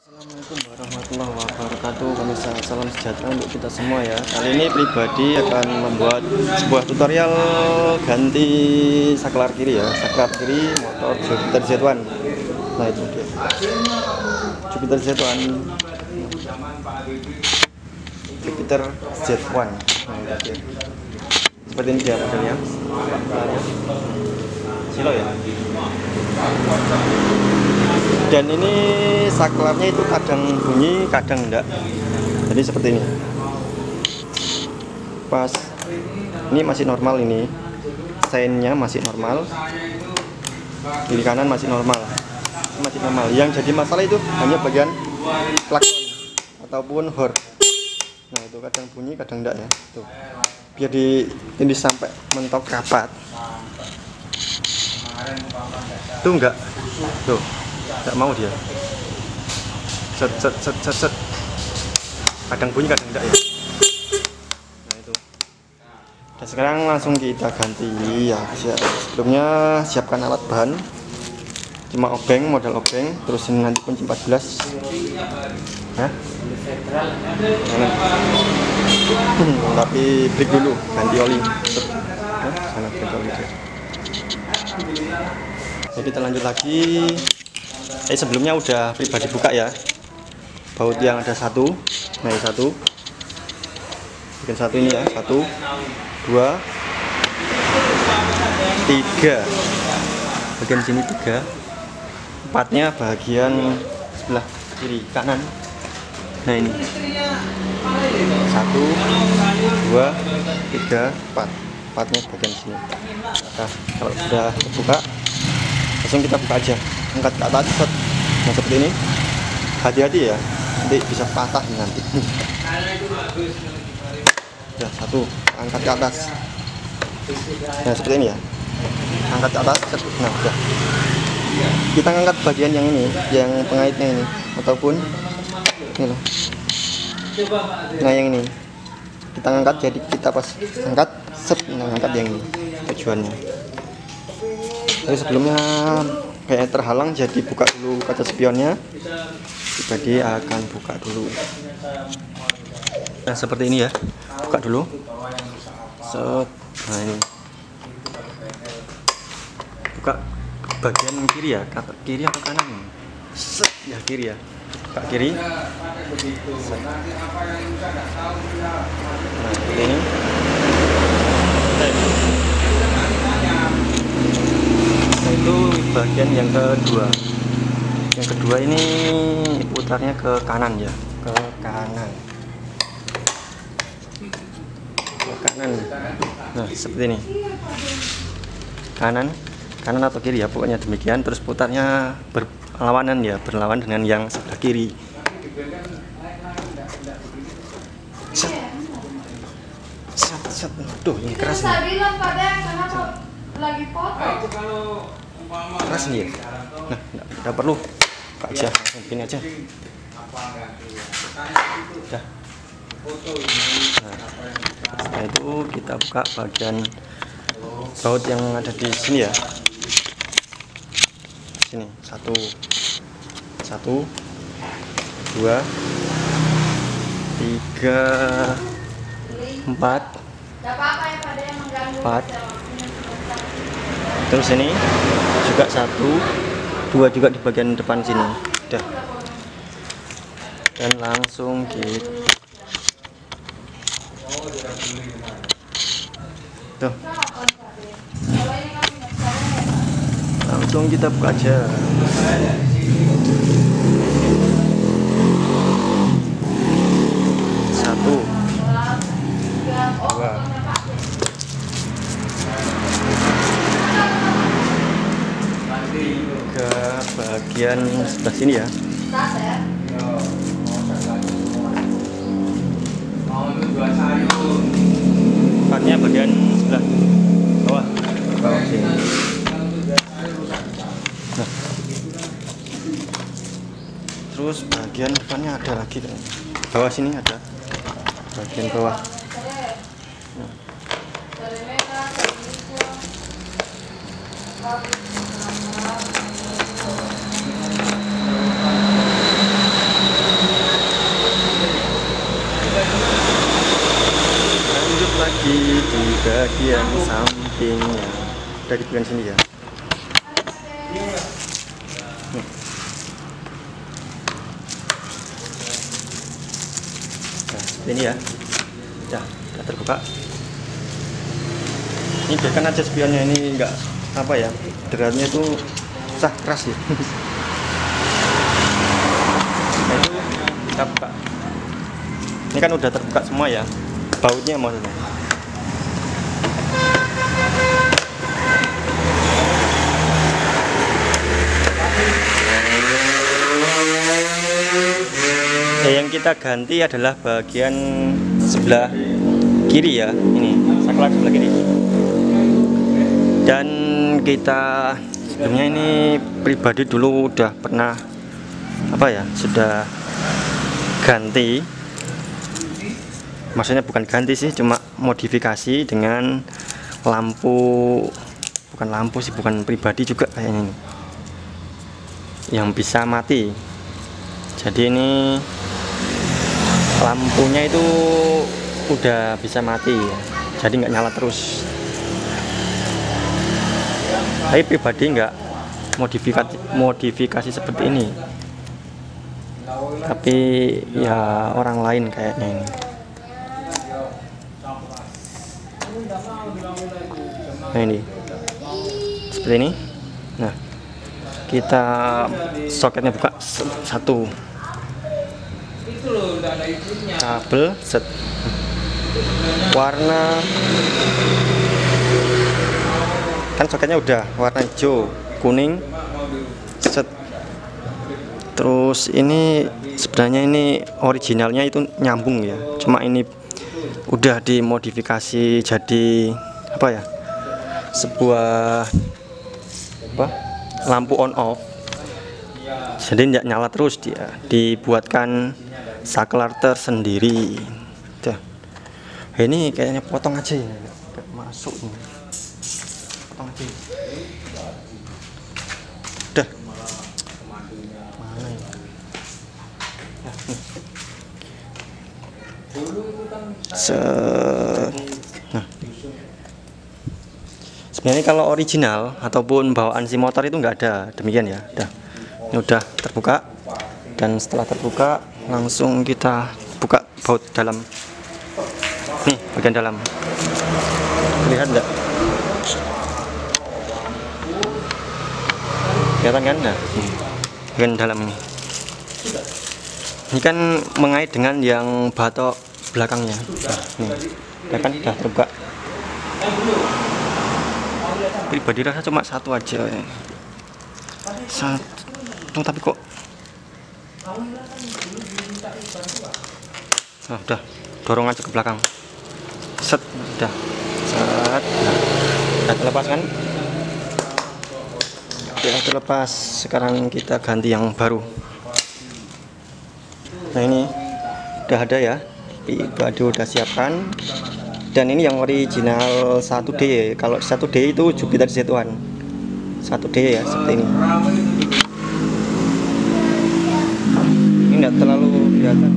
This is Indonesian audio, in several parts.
Assalamualaikum warahmatullahi wabarakatuh. Pemirsa, salam sejahtera untuk kita semua ya. Kali ini pribadi akan membuat sebuah tutorial ganti saklar kiri ya. Saklar kiri motor Jupiter Z1. Nah itu dia, Jupiter Z1. Jupiter Z1. Nah itu dia. Seperti ini dia modelnya. Silo ya. Dan ini saklarnya itu kadang bunyi, kadang enggak. Jadi seperti ini. Pas ini masih normal, ini seinnya masih normal, kiri kanan masih normal, masih normal. Yang jadi masalah itu hanya bagian klakson ataupun horn. Nah itu kadang bunyi, kadang enggak ya. Tuh. Biar ini sampai mentok rapat. Tuh enggak. Tuh. Nggak mau dia. Set set set set set. Kadang bunyi, kadang enggak ya. Nah itu. Dan sekarang langsung kita ganti ya. Sebelumnya siapkan alat bahan. Cuma obeng, modal obeng. Terus ini nanti kunci 14. Hah? Tapi break dulu, ganti oli. Sana break oli. Jadi kita lanjut lagi. Sebelumnya udah pribadi buka ya, baut yang ada satu, nah ini satu, bikin satu ini ya, 1, 2, 3, bagian sini 3, 4-nya bagian sebelah kiri kanan. Nah ini 1, 2, 3, 4, 4-nya bagian sini. Nah kalau sudah terbuka, langsung kita buka aja, angkat ke atas, set. Nah seperti ini, hati-hati ya, nanti bisa patah nanti. Ya satu, angkat ke atas. Nah seperti ini ya, angkat ke atas, set. Nah udah. Kita angkat bagian yang ini, yang pengaitnya ini, ataupun ini loh. Nah yang ini, kita angkat, jadi kita pas angkat, set. Nah angkat yang ini, tujuannya. Jadi sebelumnya kayak terhalang, jadi buka dulu kaca spionnya. Pribadi akan buka dulu. Nah seperti ini ya, buka dulu. Set. Nah ini buka bagian kiri ya, kiri atau kanan? Set. Ya kiri ya, buka kiri. Set. Nah seperti ini. Itu bagian yang kedua. Yang kedua ini putarnya ke kanan ya, ke kanan, ke kanan. Nah seperti ini, kanan, kanan atau kiri ya, pokoknya demikian. Terus putarnya berlawanan ya, berlawan dengan yang sebelah kiri. Set. Set, set. Tuh ini keras nih. Lagi foto. Keras nih ya. Nah nggak perlu, buka aja, langsung begini aja. Udah. Nah, setelah itu kita buka bagian baut yang ada di sini ya. Sini 1, 1, 2, 3, 4, 4. Terus ini juga 1, 2 juga di bagian depan sini. Udah. Dan langsung gitu. Tuh. Langsung kita buka aja. Satu, 2. Ke bagian sebelah sini ya. Partnya bagian sebelah bawah, bawah sini. Nah. Terus bagian depannya ada lagi kan? Bawah sini ada bagian bawah. Nah. bagian sampingnya. Udah di bagian sini ya. Nah, seperti ini ya. Udah terbuka. Ini biarkan aja spionnya, ini enggak apa ya, derajatnya itu keras ya. Nah, itu kita buka. Ini kan udah terbuka semua ya, bautnya maksudnya. Yang kita ganti adalah bagian sebelah kiri ya, ini saklar sebelah kiri. Dan kita sebelumnya ini pribadi dulu udah pernah apa ya, sudah ganti, maksudnya bukan ganti sih, cuma modifikasi dengan lampu, bukan pribadi juga kayaknya ini, yang bisa mati. Jadi ini lampunya itu udah bisa mati ya, jadi nggak nyala terus. Tapi pribadi nggak modifikasi seperti ini, tapi ya orang lain kayaknya ini. Nah ini seperti ini. Nah kita soketnya buka satu, kabel set, warna kan soketnya udah warna hijau, kuning, set. Terus ini sebenarnya ini originalnya itu nyambung ya, cuma ini udah dimodifikasi jadi apa ya, sebuah apa, lampu on off, jadi tidak nyala terus, dia dibuatkan saklar tersendiri. Tuh. Ini kayaknya potong aja ya, nggak masuk ini. Potong aja. Udah. Mana ya? Nah. Sebenarnya kalau original ataupun bawaan si motor itu nggak ada demikian ya. Ini udah terbuka, dan setelah terbuka langsung kita buka baut dalam. Nih bagian dalam, lihat enggak? Kelihatan kan? Nah, bagian dalam ini. Ini kan mengait dengan yang batok belakangnya. Nah, nih, ya kan udah terbuka. Pribadi rasa cuma satu aja. Satu, tapi kok. Nah, udah dorong aja ke belakang. Set, udah. Set. Nah, udah terlepas kan? Udah terlepas. Sekarang kita ganti yang baru. Nah, ini udah ada ya. Pribadi udah siapkan. Dan ini yang original 1D ya. Kalau 1D itu Jupiter Z1. 1D ya, seperti ini. Ini enggak terlalu kelihatan.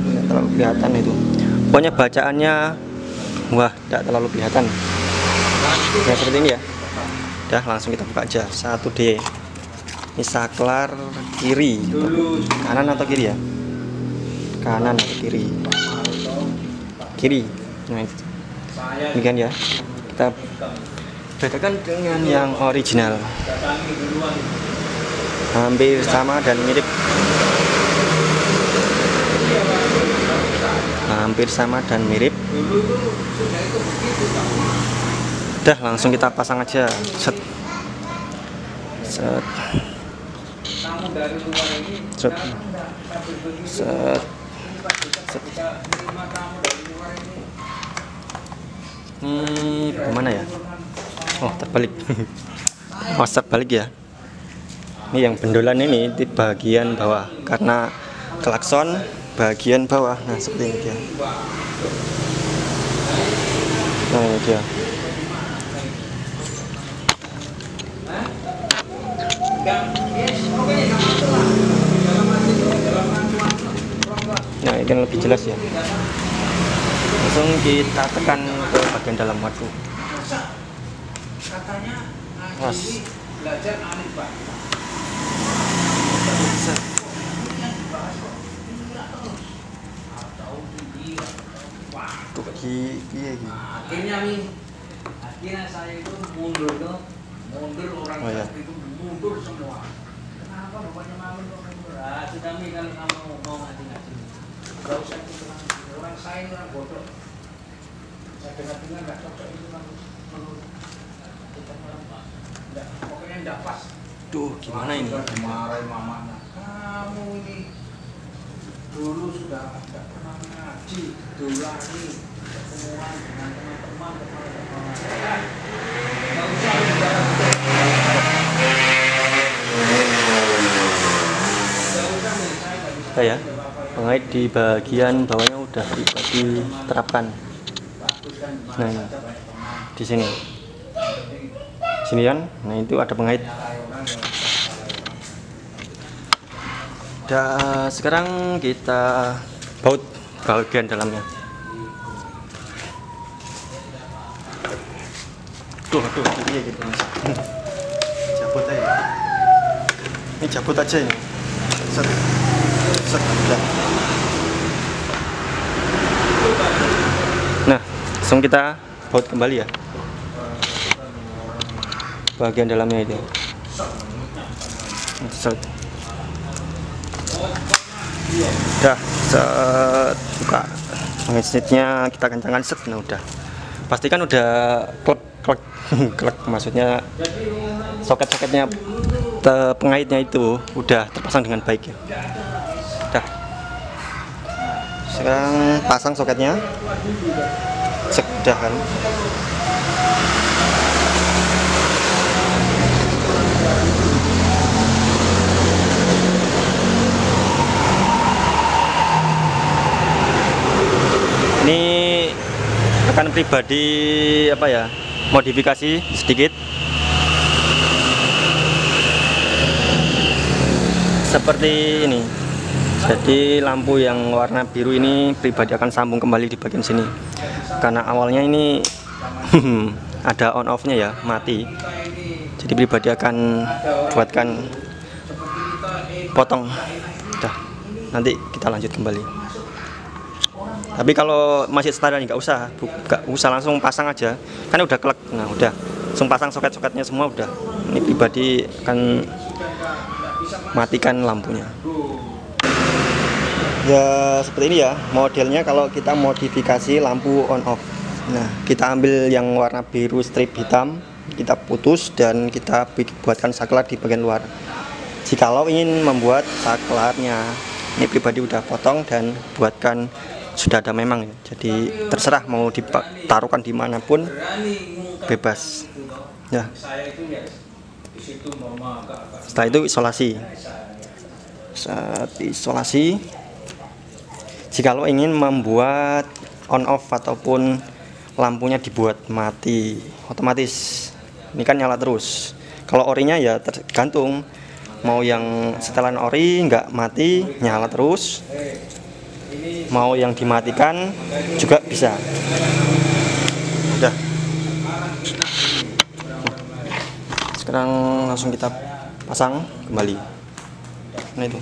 Enggak terlalu kelihatan itu. Pokoknya bacaannya wah, enggak terlalu kelihatan. Nah, seperti ini ya. Udah, langsung kita buka aja. 1D. Ini saklar kiri. Kanan atau kiri ya? Kanan atau kiri? Kiri. Nah, itu. Demikian ya. Kita bedakan dengan yang original. Hampir sama dan mirip. Hampir sama dan mirip. Udah, langsung kita pasang aja. Set. Set. Set. Set. Set. Ini gimana ya? Oh, terbalik. Oh, terbalik ya. Ini yang bendolan ini di bagian bawah, karena klakson bagian bawah. Nah, seperti ini dia. Nah, ini dia. Nah, ini kan lebih jelas ya. langsung kita tekan ke bagian dalam. Waduh, Katanya Mas. ini belajar alif Pak. Set. Tuh piye iki? Akhirnya saya itu mundur orang Oh, iya. itu mundur semua. Kenapa rupanya malu kok mundur? Sudah nih kalau kamu mau ngaji-ngaji, nggak usah ikut orang saya ini orang bodoh. Saya dengar nggak cocok itu kan menurut kita orang nggak, pokoknya nggak pas. Duh, gimana ini? Marahin mamanya. Kamu ini dulu sudah nggak pernah ngaji, dulu lagi ketemuan dengan teman-teman kemana-mana. Nggak usah bicara. Nggak usah nih, saya nggak bisa. Ya, pengait di bagian bawahnya udah diterapkan. Bagus kan, di mana Nah, ini. saja banyak teman. Di sini. Sini kan? Nah, itu ada pengait. Nyalahi orang nggak usah nyalahi orang. Dan sekarang kita baut bagian dalamnya. Tuh, iya gitu Mas. Cabut aja. Ini cabut aja ini. Set. Set. Udah. Nah, langsung kita baut kembali ya. Bagian dalamnya itu. Set. Udah, set, buka magnetnya, kita kencangkan, set. Nah, udah. Pastikan udah klek klek maksudnya soket-soketnya pengaitnya itu udah terpasang dengan baik ya. Udah. Sekarang pasang soketnya. Cek, udah kan. Ini akan pribadi apa ya, modifikasi sedikit seperti ini. Jadi lampu yang warna biru ini pribadi akan sambung kembali di bagian sini, karena awalnya ini ada on off nya ya, mati. Jadi pribadi akan buatkan potong. Udah, nanti kita lanjut kembali. Tapi kalau masih standar nggak usah langsung pasang aja, kan udah klek. Nah, udah langsung pasang soket-soketnya semua udah. Ini pribadi akan matikan lampunya. Ya seperti ini ya modelnya kalau kita modifikasi lampu on off. Nah, kita ambil yang warna biru strip hitam, kita putus dan kita buatkan saklar di bagian luar. Jikalau ingin membuat saklarnya, ini pribadi udah potong dan buatkan sudah ada memang, jadi terserah mau ditaruhkan dimanapun bebas ya. Setelah itu isolasi. Saat isolasi, jikalau ingin membuat on off ataupun lampunya dibuat mati otomatis, ini kan nyala terus. Kalau orinya ya tergantung, mau yang setelan ori nggak mati nyala terus, mau yang dimatikan juga bisa. Udah. Sekarang langsung kita pasang kembali. Nah itu.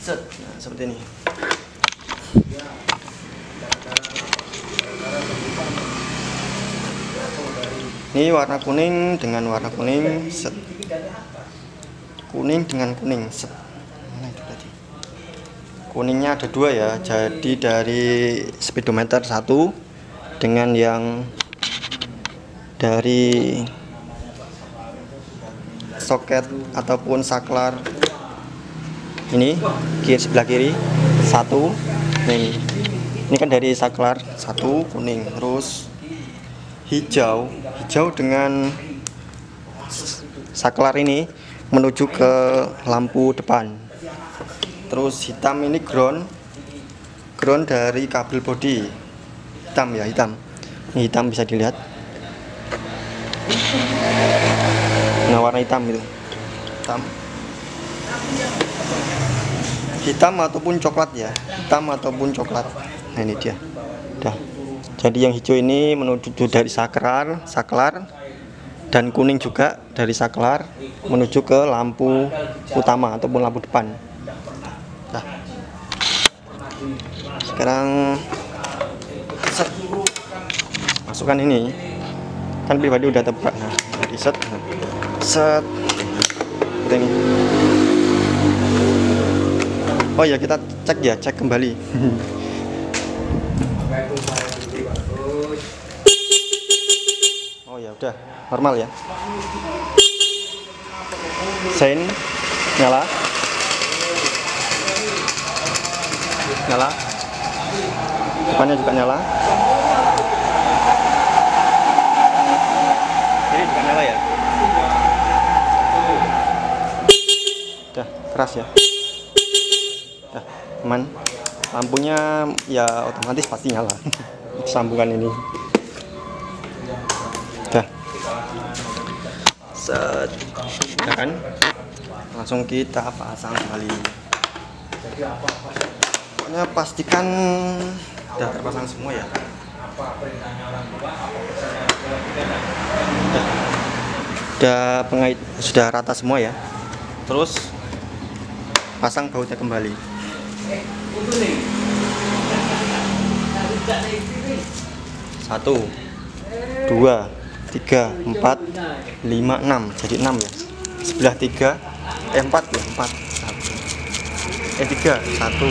Set. Nah, seperti ini. Ini warna kuning dengan warna kuning, set. Kuning dengan kuning, set. Mana itu tadi? Kuningnya ada dua ya, jadi dari speedometer satu dengan yang dari soket ataupun saklar ini sebelah kiri satu. Ini kan dari saklar satu kuning, terus hijau dengan saklar ini menuju ke lampu depan. Terus hitam ini ground dari kabel bodi, hitam ya, hitam. Ini hitam bisa dilihat. Nah, warna hitam itu, hitam. hitam ataupun coklat ya, hitam ataupun coklat. Nah ini dia. Dah. Jadi yang hijau ini menuju dari saklar, dan kuning juga dari saklar menuju ke lampu utama ataupun lampu depan. Nah, sekarang set, masukkan ini, kan pribadi udah tebak. Nah, jadi set, seperti ini. Oh ya, kita cek kembali. Oh ya udah normal ya. Sein nyala, depannya juga nyala, ini juga nyala ya. Udah keras ya. Udah aman. Lampunya ya otomatis pasti nyala. Sambungan ini. Udah. Set. Udah kan? Langsung kita pasang kembali. Pokoknya pastikan udah terpasang semua ya. Udah pengait sudah rata semua ya. Terus pasang bautnya kembali. 1, 2, 3, 4, 5, 6. Jadi 6 ya. Sebelah 3, 4 ya, 4. 3, 1.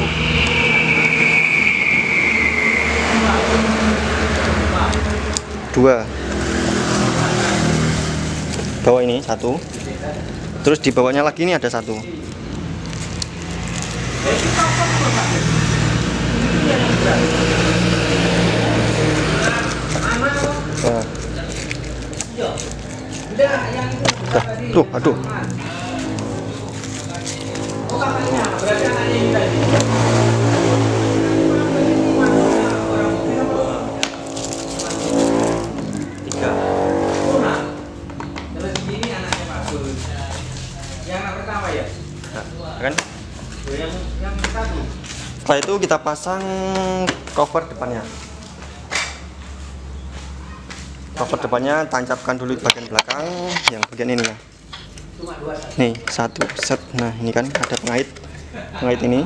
2. Bawah ini 1. Terus di bawahnya lagi ini ada 1. Aduh. Kan? Setelah itu kita pasang cover depannya. Cover depannya tancapkan dulu bagian belakang, yang bagian ini ya. Nih 1 set. Nah ini kan ada pengait ini.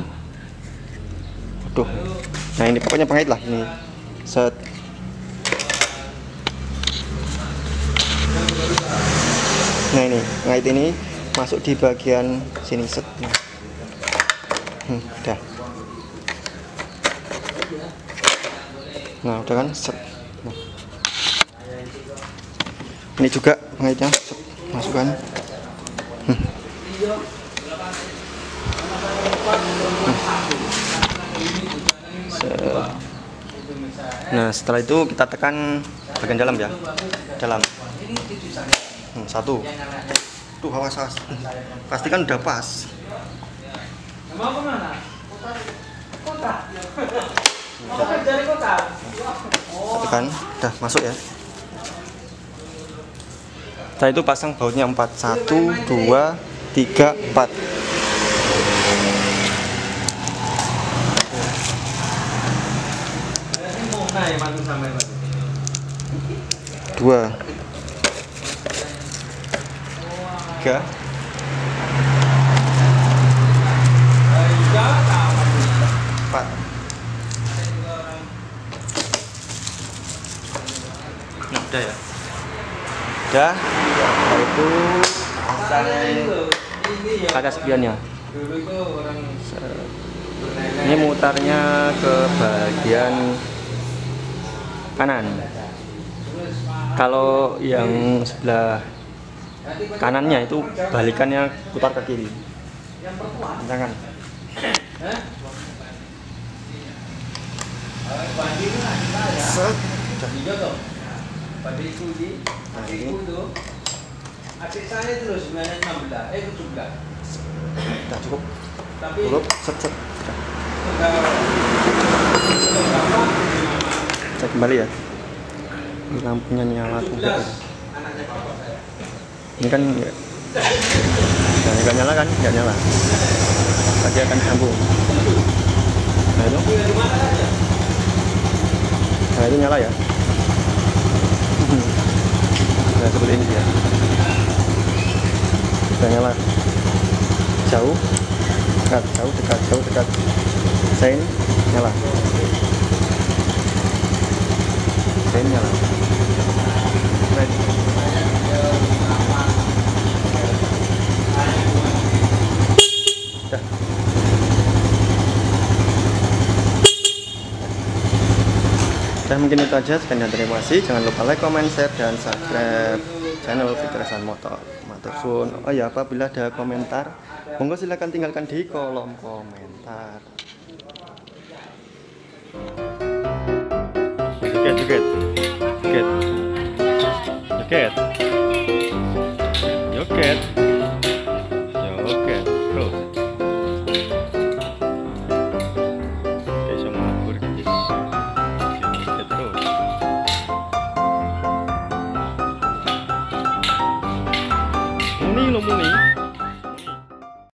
Aduh. Nah ini pokoknya pengait lah ini. Set. Nah ini pengait ini masuk di bagian sini set. Udah. Nah udah kan set. Nah. Ini juga pengaitnya set. Masukkan. Nah setelah itu kita tekan bagian dalam ya, dalam. 1. Tuh awas. Pastikan udah pas. Mau kemana? Kota. Mau dari kota. Tekan, udah masuk ya. Setelah itu pasang bautnya 4. 1, 2, 3, 4. Dua, 3, 4. Nah, udah ya. Udah. Setelah itu pasang kaca spionnya. Ini mutarnya ke bagian kanan. Kalau yang sebelah kanannya itu balikannya putar ke kiri. Jangan. Set. Nah, ini. Adik saya terus 16, 17. Udah cukup. Cukup. Set. Cek kembali ya. Ini lampunya nyala tidak ya. Ini kan nggak nyala kan? Nggak nyala. Tadi akan sambung. Nah itu. Nah itu nyala ya. Nah seperti ini dia. Sudah nyala. Jauh, dekat, jauh, dekat, jauh, dekat. Sein nyala. Sein nyala. Right. Dah. Nah, mungkin itu aja. Sekian dan terima kasih. Jangan lupa like, comment, share, dan subscribe channel Fitrasan Motor. Matur suwun. Oh ya, apabila ada komentar, monggo silakan tinggalkan di kolom komentar. Joget, joget, joget, joget, joget, joget, terus. Oke, sama ngabur guys. Joget terus. Muni lo muni.